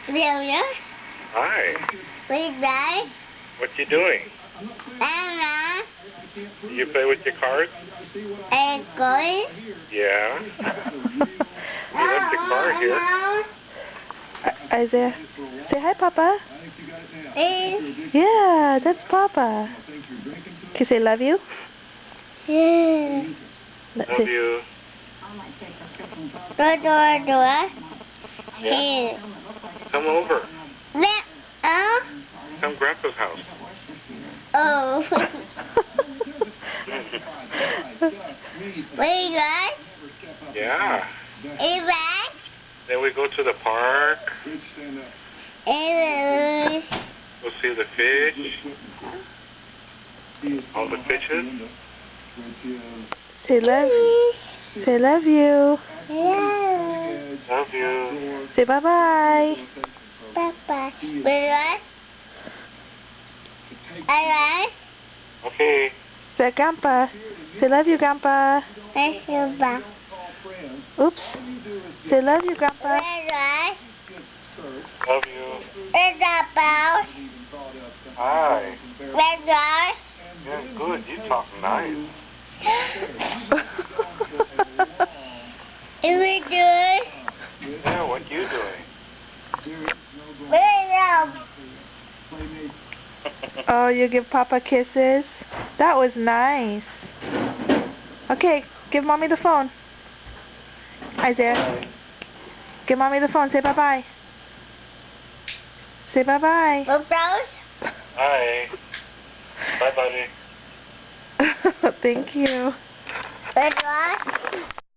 William. Hi. We guys. What you doing? Anna. You play with your cards? And going. Yeah. You left your card here. Isaiah, say hi, Papa. Is. Yeah, that's Papa. Can you say love you? Yeah. Love you. Door. Yeah. Here. Come over. Oh. Come Grandpa's house. Oh. We guys. Yeah. Right. Then we go to the park. We'll see the fish. All the fishes. Say love. Say love you. Yeah. Love you. Say bye-bye. Papa. We guys. Alright. Okay. Say Grandpa. Say love you, Grandpa. Thank you, Papa. Oops. Say love you, Grandpa. We guys. Love you. It's about. Hi. We guys. Yeah, good. You talk nice. Is we good? Yeah, what you doing? We love. Oh, you give Papa kisses? That was nice. Okay, give Mommy the phone. Isaiah, give Mommy the phone. Say bye-bye. Say bye-bye. Those. Hi. Bye, buddy. Thank you. We guys.